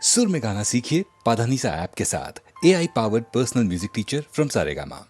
सुर में गाना सीखिए पाधानीसा ऐप के साथ। AI powered personal music teacher from Saregama.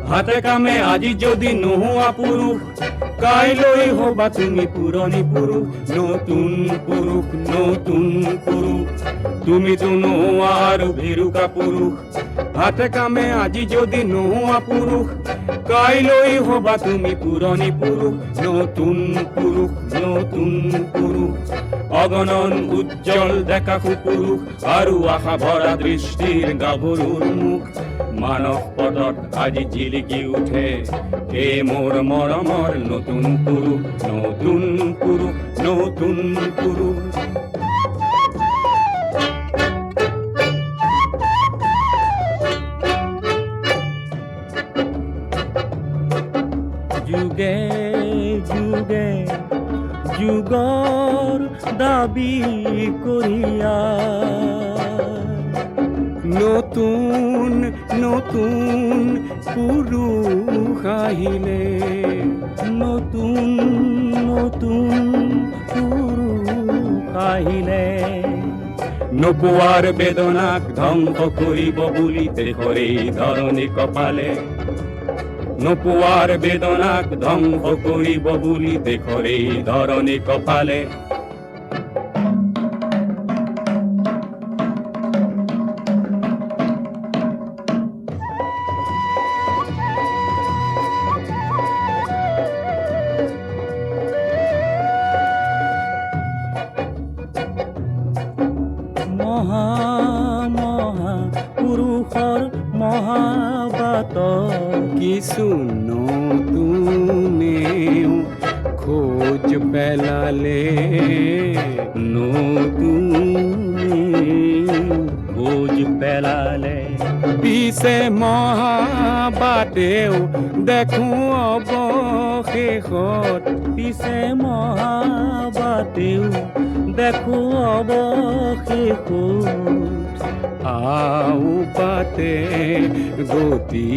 হাতে কামে আজি যদি নোহোৱা পুৰুষ, কাইলৈ হবা তুমি পুৰণি পুৰুষ। নতুন পুৰুষ, নতুন পুৰুষ, তুমিতো নোহোৱা আৰু ভেৰুকা পুৰুষ। হাতে কামে আজি যদি নোহোৱা পুৰুষ, কাইলৈ হবা তুমি পুৰণি পুৰুষ। নতুন পুৰুষ, নতুন পুৰুষ, অগণন উজ্জ্বল দেখা পুৰুষ আৰু আশা ভৰা দৃষ্টিৰ গাভৰুৰ মুখ। মানৱ পদত আজি জিলিকি উঠে হে মোৰ মৰমৰ নতুন পুৰুষ। নতুন পুৰুষ, নতুন পুৰুষ। যুগে যুগে যুগৰ দাবী কৰিয়া নতুন নতুন পুৰুষ আহিলে, নতুন নতুন পুৰুষ আহিলে। নোপোৱাৰ বেদনাক ধ্বংস কৰিব বুলি দেশৰে ধৰণী কপালে, নোপোৱাৰ বেদনাক ধ্বংস কৰিব বুলি দেশৰে ধৰণী কপালে। মহা মহা পুৰুষৰ মহাবাত কিছু নতুনেও খোজ পেলালে, নতুনেও খোজ পেলালে। পিছে মহাবাতেও দেখো অৱশেষত, পিছে মহাবাতেও দেখো অৱশেষত আও পাতে গতি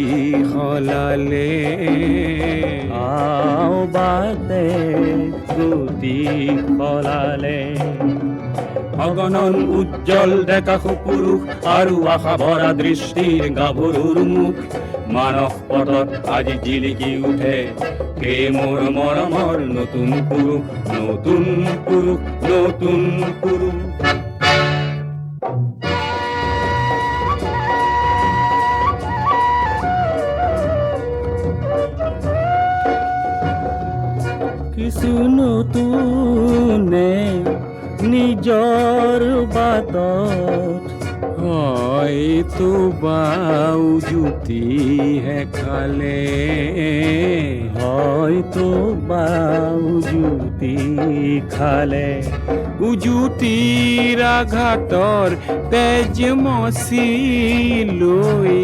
সলালে, আও বাতে গতি সলালে। অগণন উজ্জ্বল ডেকা পুৰুষ আৰু আশা ভৰা দৃষ্টিৰ গাভৰুৰ মুখ মানস পথত আজি জিলিকি উঠে প্ৰেমৰ মৰমৰ নতুন পুৰুষ, নতুন পুৰুষ, নতুন পুৰুষ। কিছু নতুনে নিজৰ বাটত হয়তো বাও জুতিহে খালে, হয়তো বাও জুতি খালে। উজুতিৰ আঘাতৰ তেজ মচি লৈ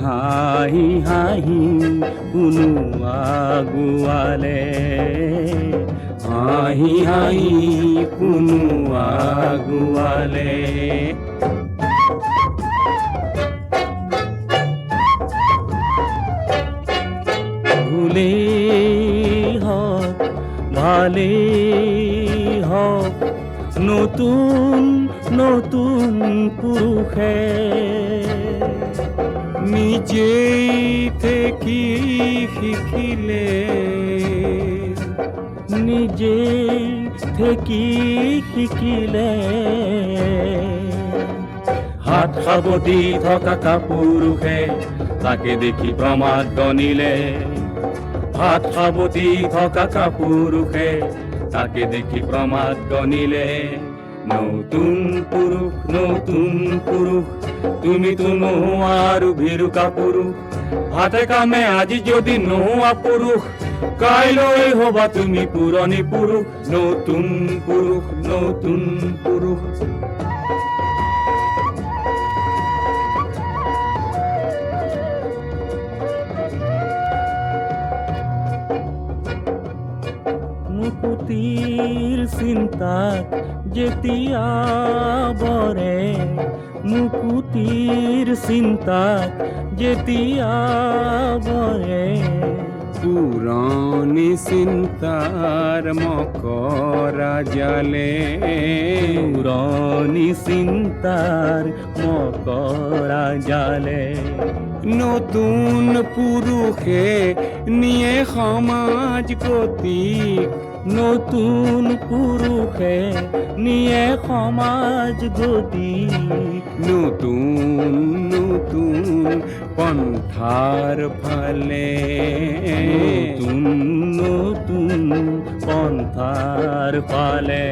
হাঁহি হাঁহি কোনো আগুৱালে, হাঁহি হাঁহি কোনো আগুৱালে। ভুলেই হওক ভালেই হওক নতুন নতুন পুৰুষে নিজেই থেকি শিকিলে, নিজেই থেকি শিকিলে। হাত সাৱটি থকা পুৰুষে তাকে দেখি প্ৰমাদ গণিলে, হাত সাৱটি থকা পুৰুষে তাকে দেখি প্ৰমাদ গণিলে। নতুন পুৰুষ, নতুন পুৰুষ, তুমিতো নোহোৱা আৰু ভিৰুকা পুৰুষ। হাতে কামে আজি যদি নোহোৱা পুৰুষ, কাইলৈ হবা তুমি পুৰণি পুৰুষ, নতুন পুৰুষ, নতুন পুৰুষ। মুকুতিৰ চিন্তাত যেতিয়া বৰে, মুকুতিৰ চিন্তাত যেতিয়া বৰে। পুৰণি চিন্তাৰ মকৰা জালে, পুৰণি চিন্তাৰ মকৰা জালে। নতুন পুৰুষে নিয়ে সমাজ গতিক, নতুন পুৰুষে নিয়ে সমাজ গতিক। নতুন নতুন পন্থাৰ ফালে, নতুন নতুন পন্থাৰ ফালে।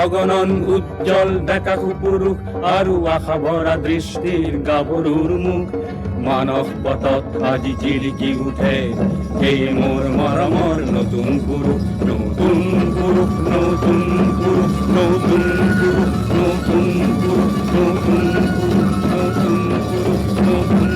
অগণন উজ্জ্বল ডেকা পুৰুষ আৰু আশা ভৰা দৃষ্টিৰ গাভৰুৰ মুখ মানস পথত আজি জিলিকি উঠে এই মোৰ মৰমৰ নতুন পুৰুষ, নতুন পুৰুষ, নতুন পুৰুষ, নতুন পুৰুষ, নতুন পুৰুষ, নতুন পুৰুষ, নতুন পুৰুষ, নতুন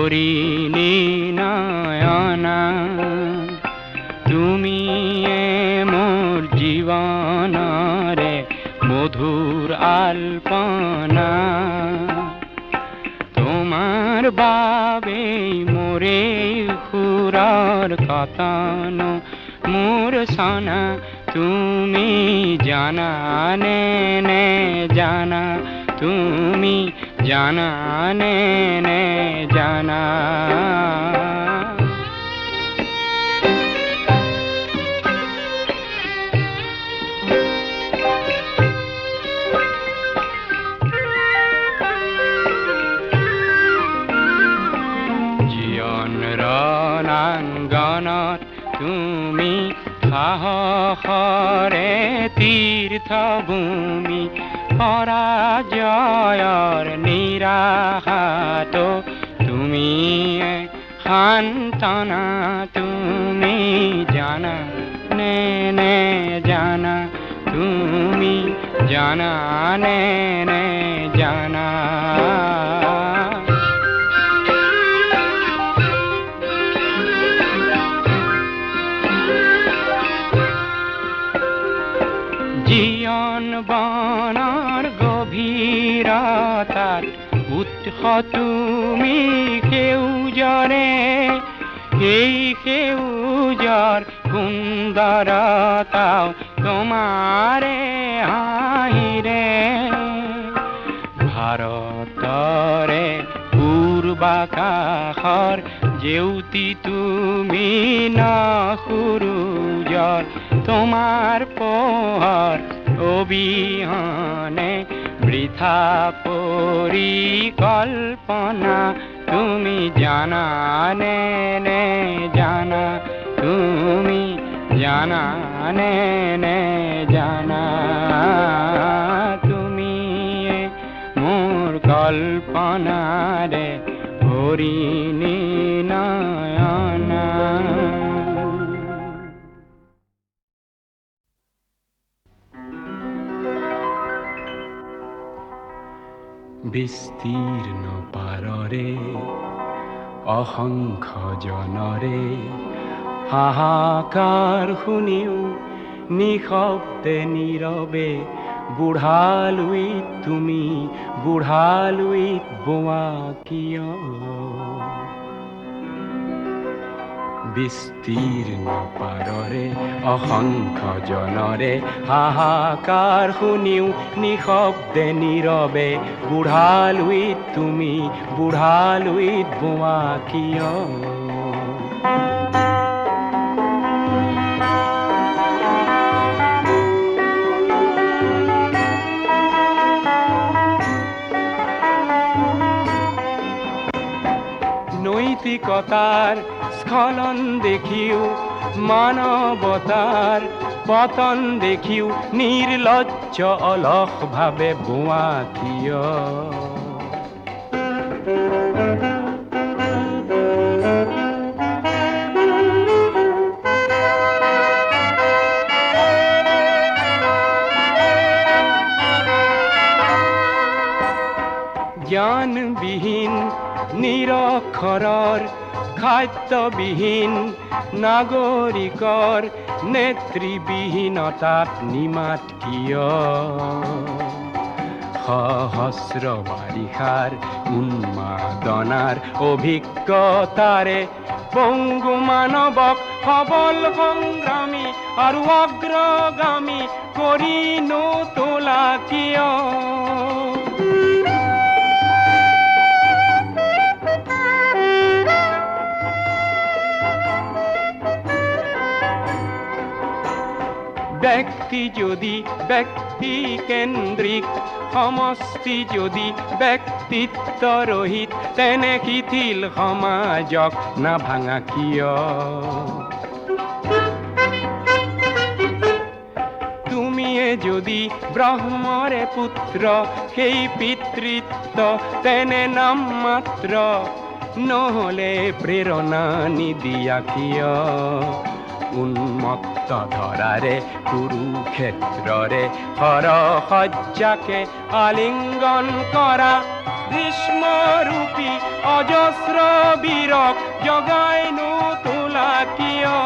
হরিণী নয়না তুমি মোর জীবনরে মধুর আলপনা তোমার বাবে মোরে খুরার কাতান মোর সানা তুমি জানা নে নে জানা তুমি জানা নে নে জানা রণাঙ্গনত তুমি সাহসৰে তীৰ্থভূমি পৰাজয়ৰ নিৰাশাত তুমি সান্তনা তুমি জানা নে নে জানা তুমি জানা নে নে জানা জীয়ন বনৰ গভীৰতাত উৎস তুমি সেউজৰে এই সেউজৰ সুন্দৰতাও তোমাৰে হাঁহিৰে ভাৰতৰে পূৰ্বাকাশৰ জেউতি তুমি ন সূৰুজৰ তোমার পোহর অবিহনে বৃথা পরিকল্পনা তুমি জানা নে নে জানা তুমি জানা নে নে জানা তুমি মোর কল্পনারে হরিণী নয়না বিস্তীৰ্ণ পাৰৰে অসংখ্য জনৰে হাহাকাৰ শুনিও নিশব্দে নীৰৱে বুঢ়ালুইত তুমি বুঢ়ালুইত বোৱা কিয় বিস্তীৰ্ণ পাৰৰে অসংখ্য জনৰে হাহাকাৰ শুনিও নিশব্দে নীৰৱে বুঢ়ালুইত তুমি বুঢ়ালুইত বোৱা কিয় নৈতিকতাৰ স্খলন দেখিও মানৱতাৰ পতন দেখিও নিৰ্লজ্জ অলস ভাৱে বোৱা কিয় জ্ঞানবিহীন নিৰক্ষৰৰ খাদ্যবিহীন নাগৰিকৰ নেতৃবিহীনতাত নিমাত কিয় সহস্ৰ বাৰিষাৰ উন্মাদনাৰ অভিজ্ঞতাৰে পংগু মানৱক সবল সংগ্ৰামী আৰু অগ্ৰগামী কৰি নতোলা কিয় ব্যক্তি যদি ব্যক্তি কেন্দ্ৰিক সমষ্টি যদি ব্যক্তিত্ব ৰহিত তেনে শিথিল সমাজক নাভাঙা কিয় তুমিয়ে যদি ব্ৰহ্মৰে পুত্ৰ সেই পিতৃত্ব তেনে নাম মাত্ৰ নহলে প্ৰেৰণা নিদিয়া কিয় উন্মত্ত ধৰাৰে কুৰুক্ষেত্ৰৰে হৰসজ্জাকে আলিংগন কৰা ভীষ্মৰূপী অজস্ৰ বীৰক জগাইনো তোলা কিয়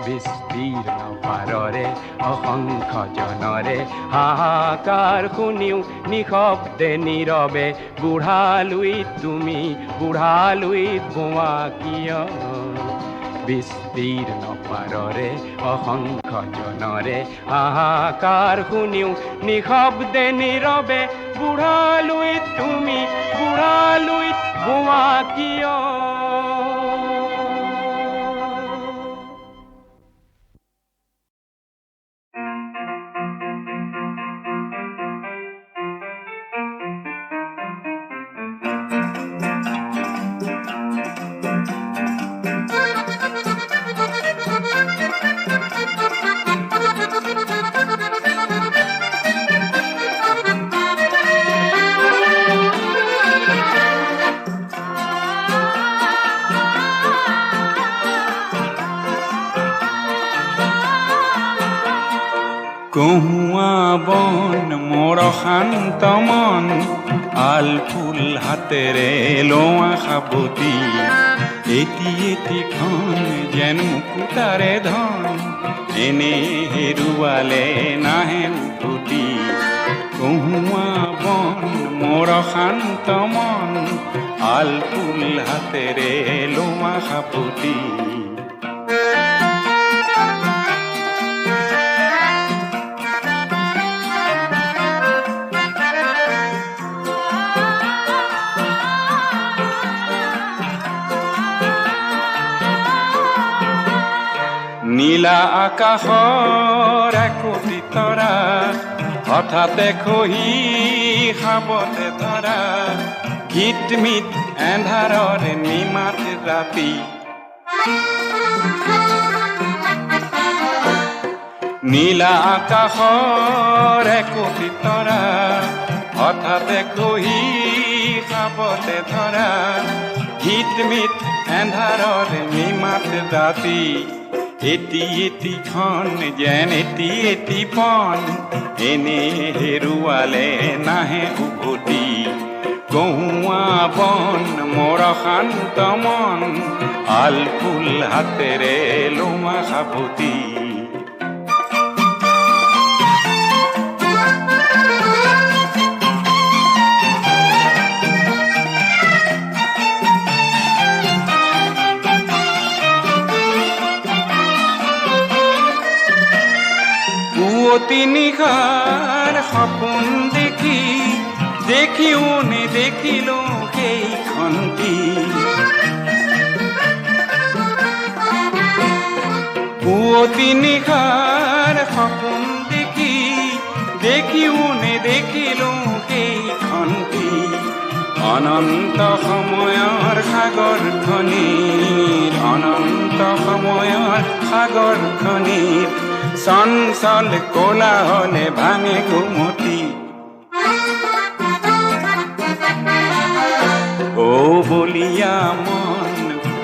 বিস্তীৰ্ণ পাৰৰে অসংখ্য জনৰে হাহাকাৰ শুনিও নিশব্দে নীৰৱে বুঢ়ালুইত বোৱা কিয় বিস্তীৰ্ণ পাৰৰে অসংখ্য জনৰে হাহাকাৰ শুনিও নিশব্দে নীৰৱে বুঢ়ালুইত বোৱা কিয় কহুৱা বন মোৰ শান্ত মন আল ফুল হাতেৰে লোৱা সাবতি এটি খন যেন মুকুতাৰে ধন এনে হেৰুৱালে নাহে উভতি কহুৱা বন মোৰ শান্ত মন আল ফুল হাতেৰে লোৱা সাবতি নীলা আকাশৰ একোটি তৰা হঠাতে খহি খাবতে ধৰা গীতমিত এন্ধাৰৰ নিমাত ৰাতি নীলা আকাশৰ একোটি তৰা হঠাতে খহি খাবতে ধৰা গীতমিত এন্ধাৰৰ নিমাত ৰাতি এটি খন যেন এটি পন এনে হেৰুৱালে নাহে উভতি কহুৱা বন মোৰ শান্ত মন আল ফুল হাতেৰে লোৱা সাবতি পুৱতি নিশাৰ সপোন দেখিও নেদেখিলো সেইখনটি পুৱতি নিশাৰ সপোন দেখিও নেদেখিলো সেইখনটি অনন্ত সময়ৰ সাগৰখনিৰ চঞ্চল কোলাহলে ভাঙে ঘুমতি ও বলিয়া মন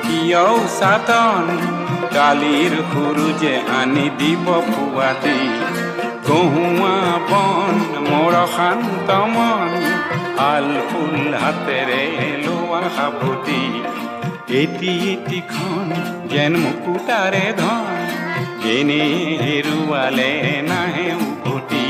কিয় সাতন কালিৰ সূৰুজে আনি দিব পুৱাতি কহুৱা বন মোৰ শান্ত মন আল ফুল হাতেৰে লোৱা সাবতি এটি খন যেন মুকুতাৰে ধন এনে হেৰুৱালে নাহে উভতি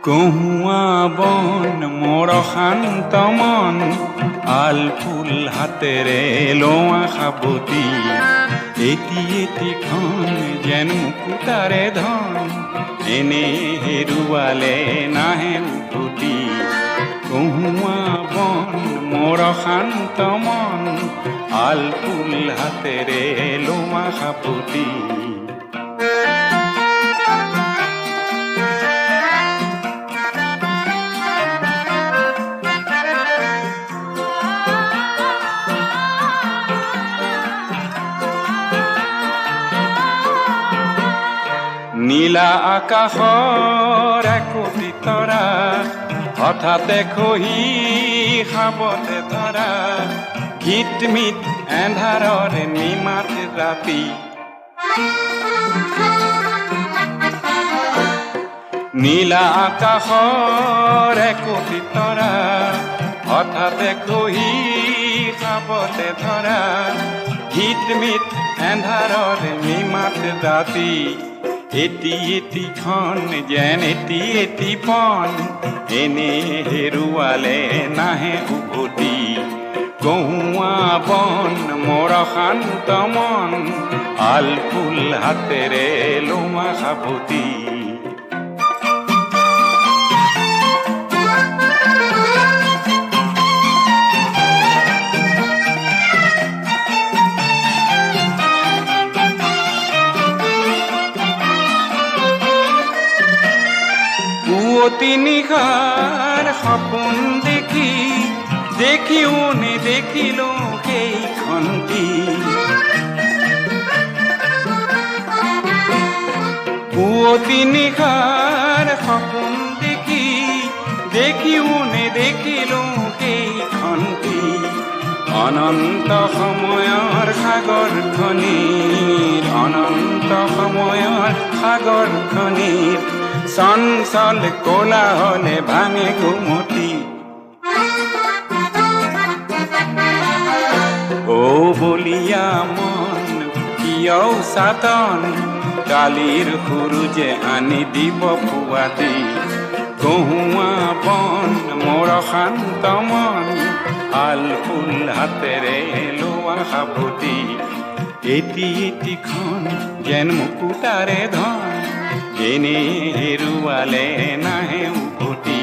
কহুৱা বন মোৰ শান্ত মন আল ফুল হাতেৰে লোৱা সাবতি এটি এটিখন যেন মুকুতাৰে ধন এনে হেৰুৱালে নাহে উভতি কহুৱা বন মোৰ শান্ত মন আল ফুল হাতেৰে লোৱা সাবতি নীলা আকাশৰ একোটি তৰা হঠাতে খহি খাবতে ধৰা ঘিটমিট এন্ধাৰৰ নিমাত ৰাতি নীলা আকাশৰ একোটি তৰা হঠাতে খহি খাবতে ধৰা ঘিটমিট এন্ধাৰৰ নিমাত ৰাতি এটি এটিখন যেন এটি এটি পন এনে হেৰুৱালে নাহে উভতি কহুৱা বন মোৰ শান্ত মন আল ফুল হাতেৰে লোৱা সাবতি পুৱতি নিশাৰ সপোন দেখি দেখিও নেদেখিলো সেইখন কি পুৱতি নিশাৰ সপোন দেখি দেখিও নেদেখিলো সেইখন কি অনন্ত সময়ৰ সাগৰখনিৰ অনন্ত সময়ৰ সাগৰখনিৰ চঞ্চল কোলাহলে ভাঙে ঘুমতি ও বলিয়া মন কিয় সাতন কালিৰ সূৰুজে আনি দিব পুৱাতি কহুৱা বন মোৰ শান্ত মন আল ফুল হাতেৰে লোৱা সাবতি এটি এটিখন যেন মুকুতাৰে ধন এনে হেৰুৱালে নাহে উভতি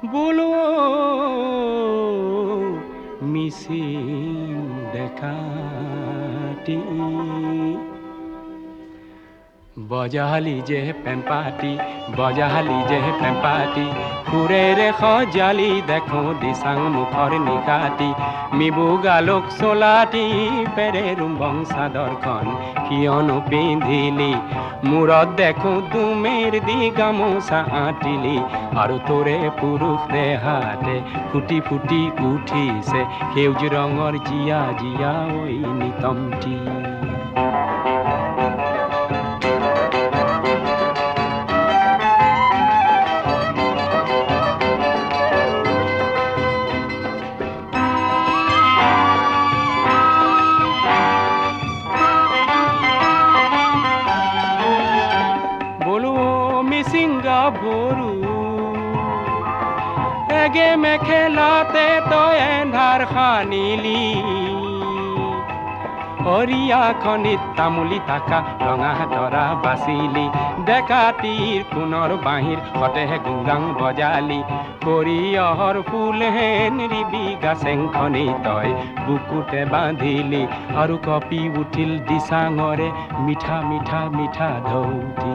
বলো মিছিং দেখাটি বজালি যে পেম্পাটি বজালি যে পেম্পাটি সুৰেৰে সজালি দেখো দিচাং মুখৰ নিকাটি মিবু গালোক চলাটি পেৰে ৰুম্বং চাদৰখন কিয়নো পিন্ধিলি মূৰত দেখো তুমেৰ দি গামোচা আঁতিলি আৰু তোৰে পুৰুষ দেহাতে ফুটি ফুটি উঠিছে সেউজ ৰঙৰ জিয়া জিয়া ঐ নিতমটি বৰু এগে মেখেলাতে তই এন্ধাৰ খানিলি হৰিয়াখনিত তামুলি থাকা ৰঙা তৰা বাচিলি ডেকাটিৰ পুনৰ বাঁহীৰ সতেহে গুংগাং বজালি সৰিয়হৰ ফুল হেন ৰিবি গাছেংখনি তই বুকুতে বান্ধিলি আৰু কপি উঠিল দিচাঙৰে মিঠা মিঠা মিঠা ধৌতি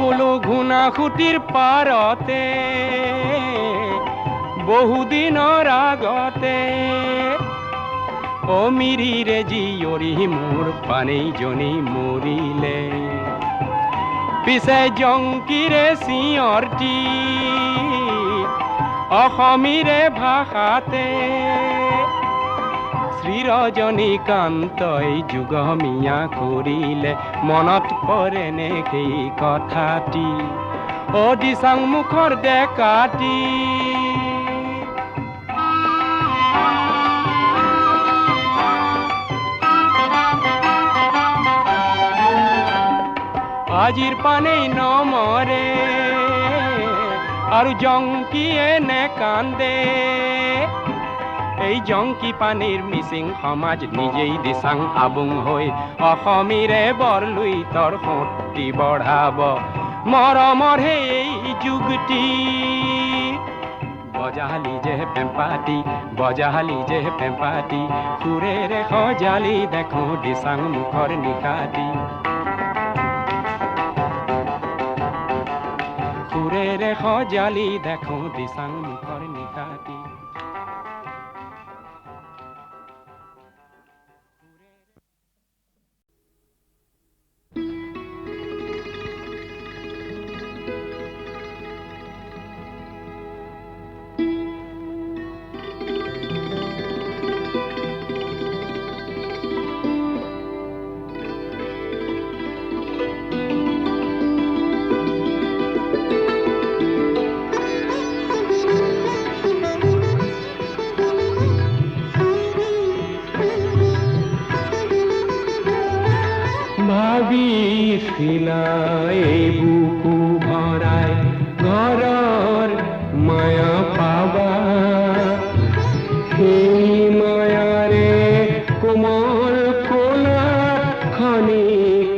বলো ঘুনা খুটিৰ পাৰতে বহুদিনৰ আগতে অমিৰিৰে জীয়ৰী মোৰ পানেইজনী মৰিলে পিছে জংকীৰে চিঞৰটি অসমীৰে ভাষাতে শ্ৰী ৰজনীকান্তই যুগমীয়া কৰিলে মনত পৰেনে সেই কথাটি অ দিচাং মুখৰ ডেকাটি আজিৰ পানেই নমৰে আৰু জংকীয়ে নেকান্দে এই জংকী পানীৰ মিচিং সমাজ নিজেই দিচাং আবুং হৈ অসমীৰে বৰলুই তৰ সতি বঢ়াব মৰমৰ এই যুগটি বজালি যে পেম্পাটি বজালি যে পেম্পাটি সুৰেৰে সজালি দেখোঁ দিচাং মুখৰ নিশাটি সুৰেৰে সজালি দেখোঁ দিচাং মুখৰ নিশাটি ভাবিছিলা এই বুকু ভৰাই ঘৰৰ মায়া পাবা সেই মায়াৰে কোমল কোলাত খনিক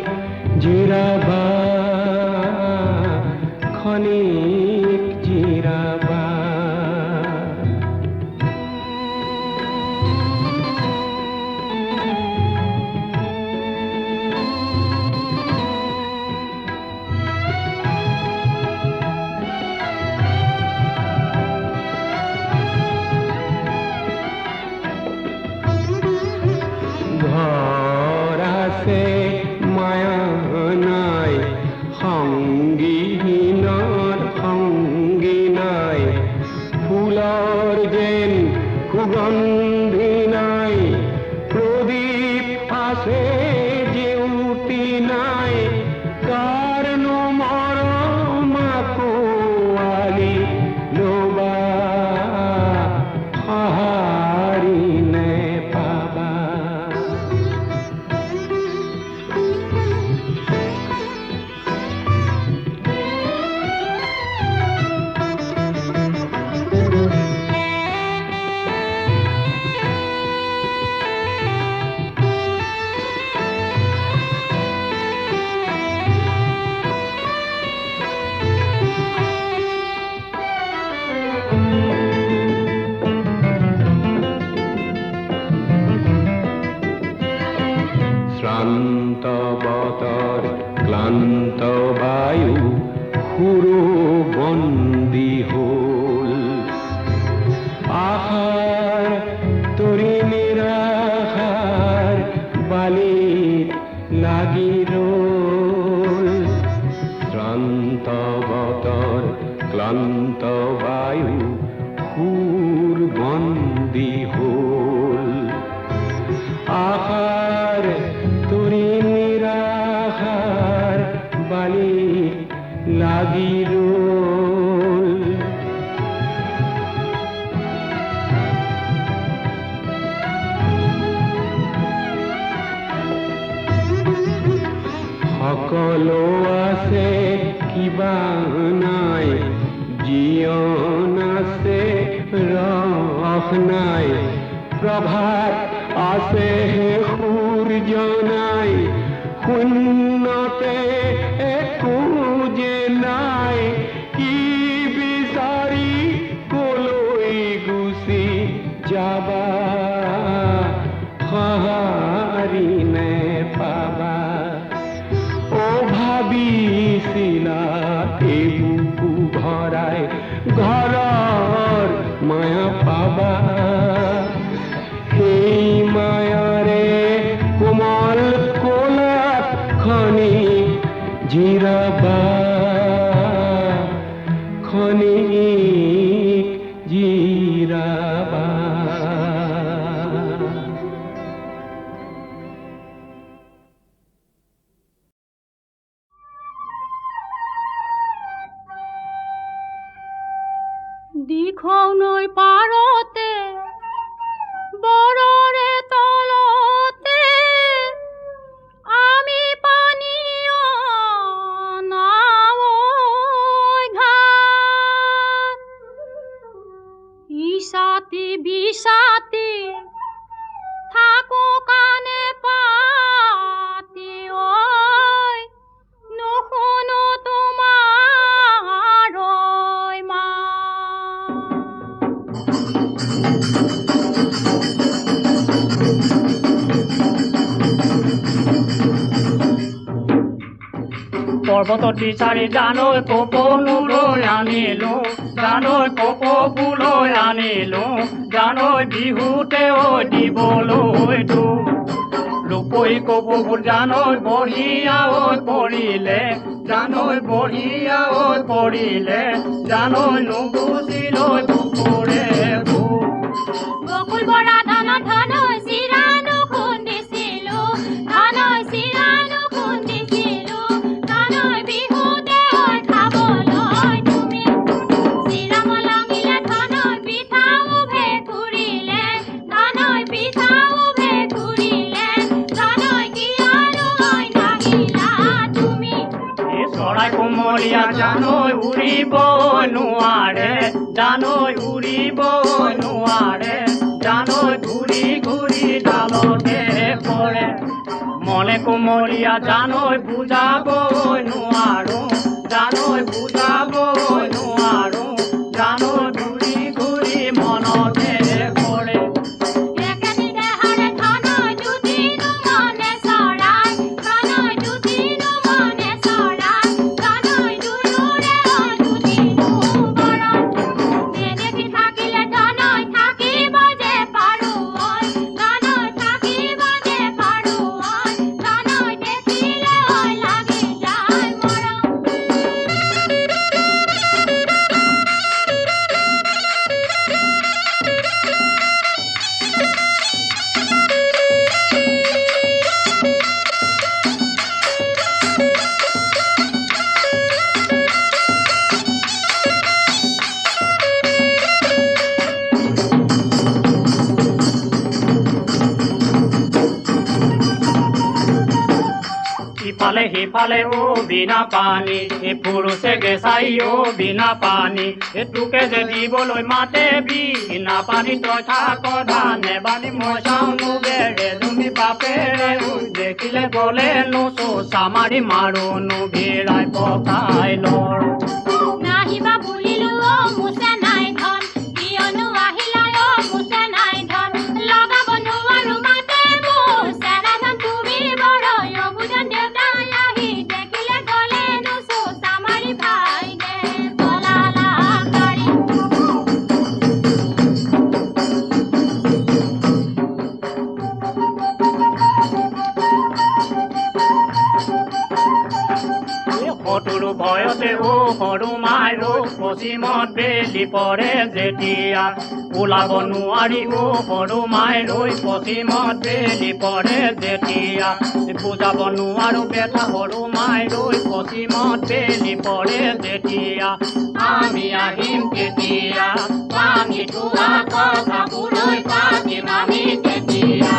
জিৰাবা খনিক জিৰাবা ঘৰ আছে মায়া নাই সংগীনৰ সংগী নাই ফুলৰ যেন সুগন্ধি নাই প্ৰদীপ আছে জেউতি নাই কাৰণো মৰম আকোৱালি ল'বা সঁহাৰি নেপাবা শ্ৰান্ত বতৰ ক্লান্ত বায়ু সুৰো বন্দী হ'ল আশাৰ তৰি নিৰাশাৰ বালিত লাগি ৰ'ল শ্ৰান্ত বতৰ ক্লান্ত বায়ু সুৰ বন্দী হ'ল আশাৰ তৰি নিৰাশাৰ বালিত লাগি ৰ'ল সকলো আছে কিবা নাই জীৱন আছে ৰস নাই প্ৰভাত আছে সূৰ্য নাই শূন্যতে একো যে নাই কি বিচাৰি কলৈ গুচি যাবা সঁহাৰি নেপাবা অ ভাবিছিলা এই বুকু ভৰাই ঘৰৰ দিখৌ নৈ পাৰতে বৰৰে তলতে আমি পানীয় নাৱৈ ঘাট ইছাতি বিছাতি থাকো কাণে পাতি ঐ নুশুনো তোমাৰ পৰ্বতত বিচাৰি জানৈ কপৌলৈ আনিলো জানৈ কপৌ ফুলৈ আনিলো জানৈ বিহুতে ঐ দিবলৈ ৰূপৈ কপৌ ফুল জানৈ বঢ়িয়া ঐ পৰিলে জানৈ বঢ়িয়া ঐ পৰিলে জানৈ নুগুচিলৈ বুকুৰে বকুল বৰা ধানৰ ধনৈ চিৰানো খুন্দিছিলো ধানৈ চিৰানো খুন্দিছিলো ধানৈ বিহুতে ঐ খাবলৈ তুমি চিৰা মলঙিলে ধানৈ পিঠাও ভেকুৰিলে ধানৈ পিঠাও ভেকুৰিলে ধানৈ কিয়নো ঐ নাহিলা তুমি চৰাই কোমলীয়া জানৈ উৰিব নোৱাৰে জানৈ উৰিব নোৱাৰে জানৈ ঘূৰি ঘূৰি ডালতে পৰে মনে কোমলীয়া জানৈ বুজাব নোৱাৰো জানৈ বুজাব নোৱাৰো জানৈ ঘূৰি ঘূৰি মনতে পৰে একেটি দেহাৰে ধানৈ দুদিনো মনে চৰাই ধানৈ দুদিনো মনে চৰাই ধানৈ দুয়োৰে দুদিনো বৰণ নেদেখি থাকিলে ধানৈ থাকিব যে পাৰো ঐ ধানৈ থাকিব যে পাৰো ঐ ধানৈ দেখিলে ঐ লাগি যায় মৰম ইফালে সিফালে ও বিনা পানী এই পুৰুষে গেছাই ও বিনা পানী এইটোকে যে দিবলৈ মাতে বিনা পানী তই থাক ধানে বানি মই চাওঁ নুবেৰে তুমি বাপেৰে দেখিলে গলে নুচো চামাৰি মাৰো নুভিৰাই পকাই লৰ নাহিবা বুলিলো ও মুছে নাই ধন কিয়নো আহিলা ও মুছে নাই ধন লগাব নোৱাৰো মাতে মুছে নাই ধন তুমি বৰৈ অবুজন দেউতাই আহি দেখিলে গলে নুচো চামাৰি ভাই দে পলালা কাৰি সতুৰু ভয়তে ও সৰু মাইৰো পশ্চিমত বেলি পৰে যেতিয়া ওলাব নোৱাৰি ও সৰু মাইৰৈ পশ্চিমত বেলি পৰে যেতিয়া বুজাব নোৱাৰো বেটা সৰু মাইৰৈ পশ্চিমত বেলি পৰে যেতিয়া আমি আহিম কেতিয়া পানী থোৱা কথাবোৰৈ পাতিম আমি কেতিয়া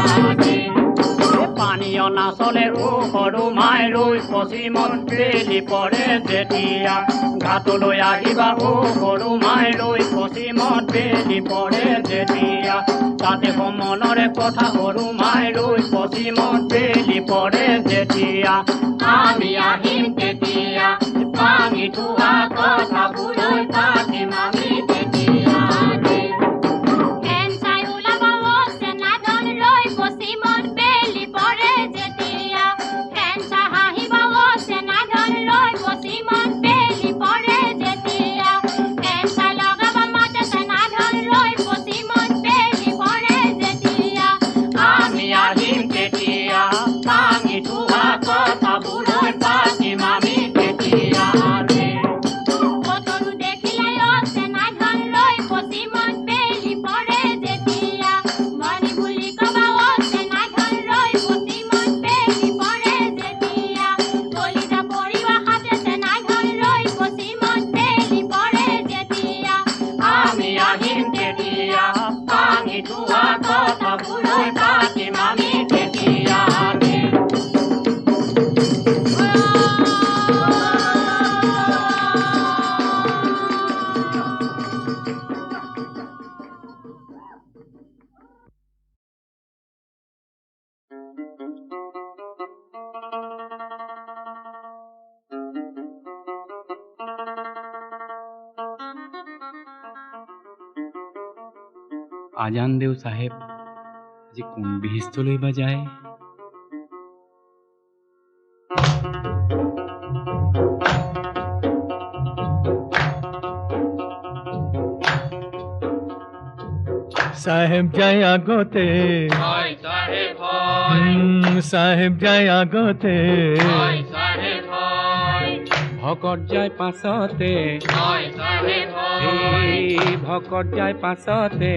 পানীয় নাচলে ও সৰু মাইৰৈ পশ্চিমত বেলি পৰে যেতিয়া ঘাটলৈ আহিবা ও সৰু মাইৰৈ পশ্চিমত বেলি পৰে যেতিয়া তাতে মনৰে কথা সৰু মাইৰৈ পশ্চিমত বেলি পৰে যেতিয়া আমি আহিম তেতিয়া পানী থোৱা কথাবোৰৈ পাতিম আমি তেতিয়া ফেন চাই ওলাবা ও চেনা ধন লৈ পশ্চিমত বেলি পৰে যেতিয়া ফেন চাই হাঁহিবা ও চেনা ধন লৈ পশ্চিমত বেলি পৰে যেতিয়া ফেন চাই লগাবা মাতে চেনা ধন লৈ পশ্চিমত বেলি পৰে যেতিয়া আমি আহিম তেতিয়া পানী থোৱা কথাবোৰৈ পাতিম আমি তেতিয়া আজান দেও চাহেব আজি কোন বিহিষ্টলৈ বা যায় সাহেব যায় আগতে সাহেব যায় আগতে ভকত যায় পাছতে এই ভকত যায় পাছতে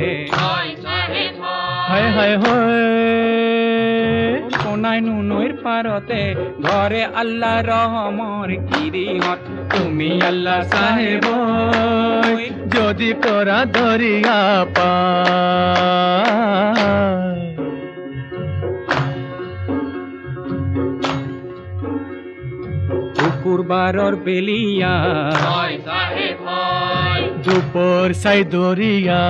হায় হায় হয় কোনাইনো নৈৰ পাৰতে ঘৰে আল্লাহ ৰহমৰ গিৰিহঁত তুমি আল্লাহ চাহেব যদি কৰা দৰিয়া পা শুকুৰবাৰৰ বেলিয়া দুপর সাই দরিয়া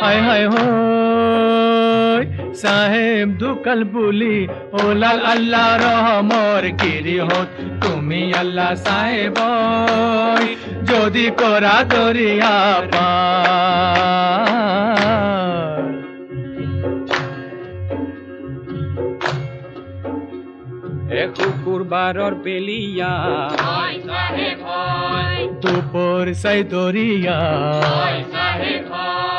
হায় হায় হয় সাহেব দুকাল বুলি ওলাল আল্লাহ রহমর গিরিহত তুমি আল্লাহ সাহেব যদি করা দরিয়া পা শুকুৰবাৰৰ বেলিয়া দুপর সাই দরিয়া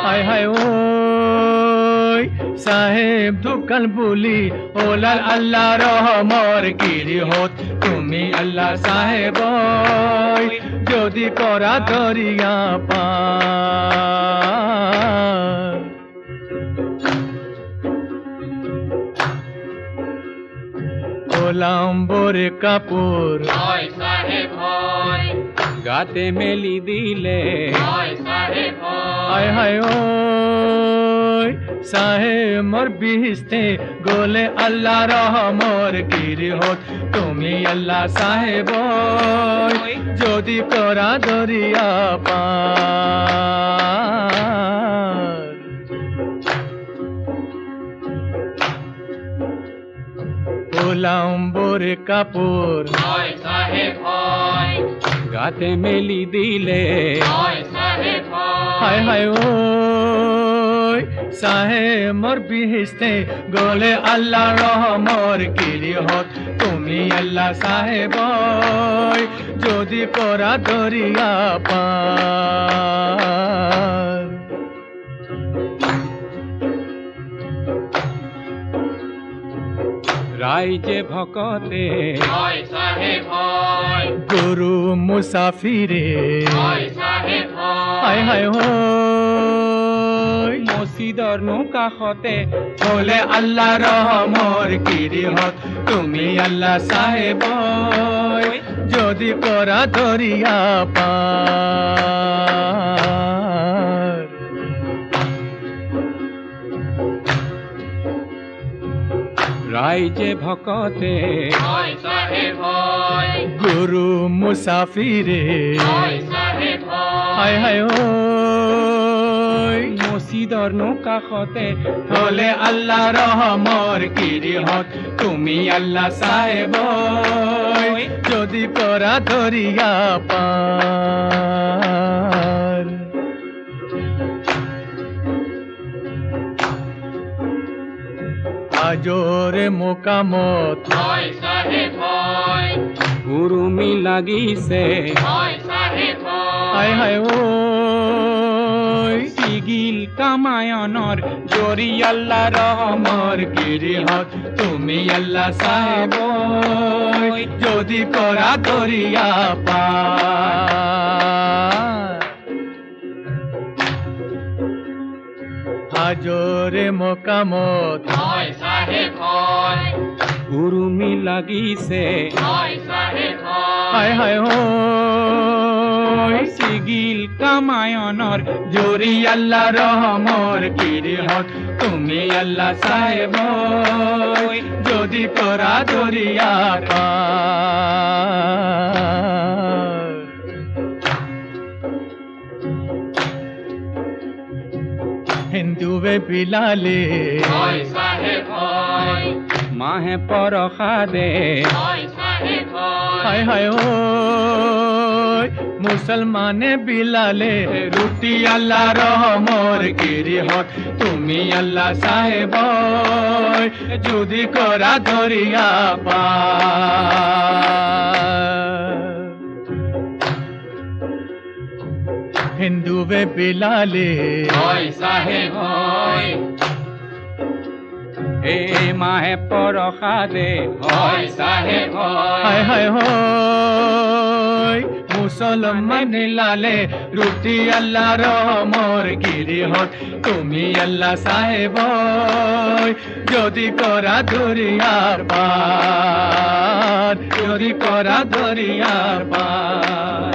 হায় হায় ওই সাহেব দুকাল বুলি ওলাল আল্লাহ রহমর গিরিহত তুমি আল্লাহ সাহেব যদি করা দরিয়া পা ওলাম্বরে কাপড় গাতে মেলি দিলে হায় হায় ওই সাহেব মোর বিহিস্তে গোলে আল্লাহ রহমর গিরিহত তুমি আল্লাহ সাহেব যদি করা দরিয়া পা ওলাম্বরে কাপড় গাতে মেলি দিলে হায় হায় ওই সাহেব মোর বিহিস্তে গোলে আল্লাহ রহমর গিরিহত তুমি আল্লাহ সাহেব যদি করা দরিয়া পা রাইজে ভকতে গুরু মুসাফিরে হায় হায় হয় মসজিদৰ কাষতে বলে আল্লাহ ৰহমৰ গিৰিহত তুমি আল্লাহ সাহেব যদি কৰা দৰিয়া পা ৰাইজে ভকতে গুৰু মুসাফিৰে হায় হায় মসজিদৰ কাষতে বলে আল্লাহ ৰহমৰ গিৰিহত তুমি আল্লাহ সাহেব যদি কৰা দৰিয়া পা আজৰে মোকামত উৰুমি লাগিছে হায় হায় ওই সিগিল কামায়নৰ জৰি আল্লাহ ৰহমৰ গিৰিহত তুমি আল্লাহ সাহেব যদি কৰা দৰিয়া পা হাজৰে মোকামত উৰুমি লাগিছে হায় হায় হয় সিগিল কামায়নৰ জোৰি আল্লাহ ৰহমৰ গিৰিহত তুমি আল্লাহ সাহেব যদি কৰা দৰিয়া পা হিন্দুৱে বিলালে মাহে পৰসাদে হায় হায় ওই মুসলমানে বিলালে রুটি আল্লাহ রহমর গিরিহত তুমি আল্লাহ সাহেব যদি করা ধরিয়া পা হিন্দু বে বিলালে হয় সাহেব হয় এ মাহে পৰসাদে হয় সাহেব হায় হায় হয় মুসলমান লালে রুটি আল্লাহ রহমর গিরিহত তুমি আল্লাহ সাহেব যদি করা দরিয়ার পার যদি করা দরিয়ার পার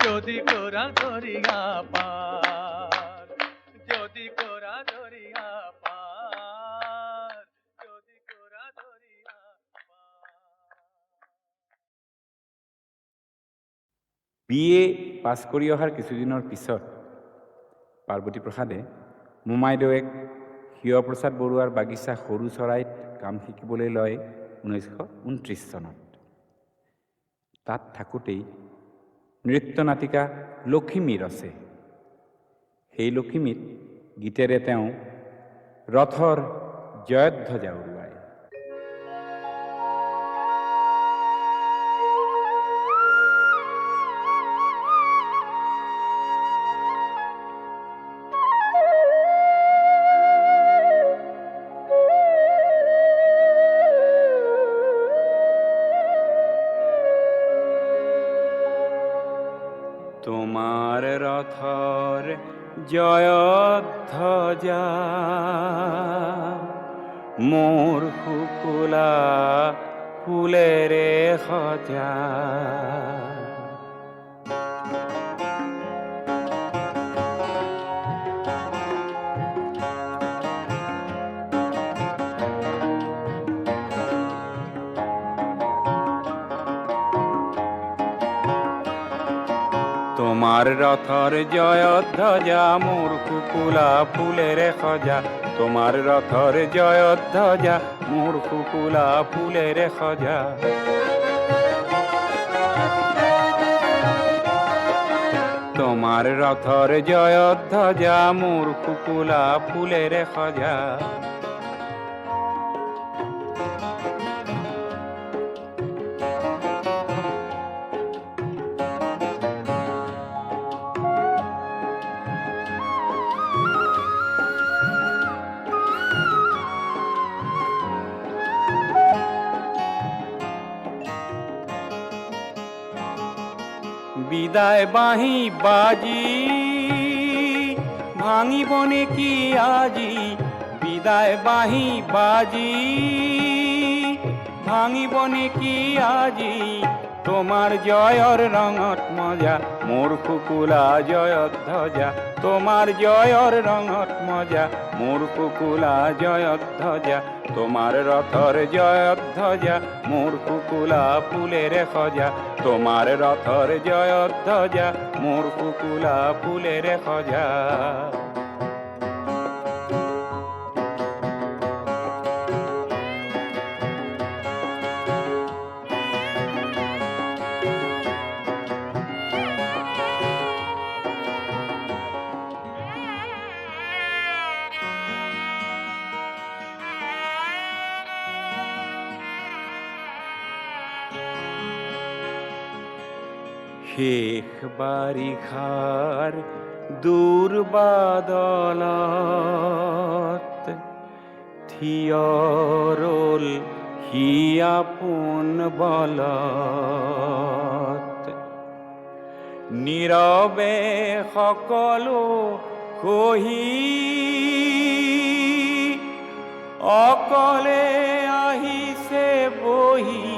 যদি করা দরিয়া পার যদি করা দরিয়া পার যদি করা দরিয়া বিএ পাছ কৰি অহাৰ কিছুদিনৰ পিছত পাৰ্বতী প্ৰসাদে মোমাইদেউক শিৱপ্ৰসাদ বৰুৱাৰ বাগিচা সৰু চৰাইত কাম শিকিবলৈ লয় 1929 চনত। তাত থাকোঁতেই নৃত্য নাটিকা লখিমী ৰচে। সেই লখিমীত গীতেৰে তেওঁ ৰথৰ জয়ধ্বজা উৰুৱায়। তোমার রথর জয়ধ্বজা মোর শুকুলা ফুলেরে সজা তোমার রথর জয়ধ্বজা মোর কুকুলা ফুলের সজা তোমার রথর জয়ধ্বজা মোর কুকুলা ফুলের সজা তোমার রথর জয়ধ্বজা মোর কুকুলা ফুলের সজা বিদায় বাহি বাজি ভাঙিবনে কি আজি বিদায় বাহি বাজি ভাঙিবনে কি আজি তোমার জয়র রঙত মজা মোর কুকুলা জয়ধ্বজা তোমার জয়র রঙত মজা মোর কুকুলা জয়ধ্বজা তোমার রথর জয়ধ্বজা মোর কুকুলা ফুলের সজা তোমার রথর জয়ধ্বজা মোর কুকুলা ফুলের সজা শেষ বাৰিষাৰ দুৰ্বাদলত থিয়ৰল সি আপোন বলত নীৰৱে সকলো সহি অকলে আহিছে বহি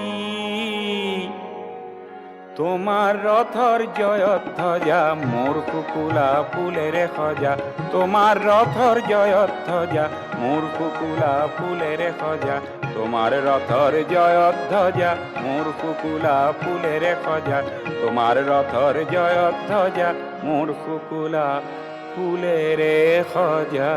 তোমার রথর জয়ধ্বজা মোর কুকুলা ফুলের খজা, তোমার রথর জয়ধ্বজা মোর কুকুলা ফুলের খজা, তোমার রথর জয়ধ্বজা মোর কুকুলা ফুলের খজা, তোমার রথর জয়ধ্বজা মোর কুকুলা ফুলের খজা।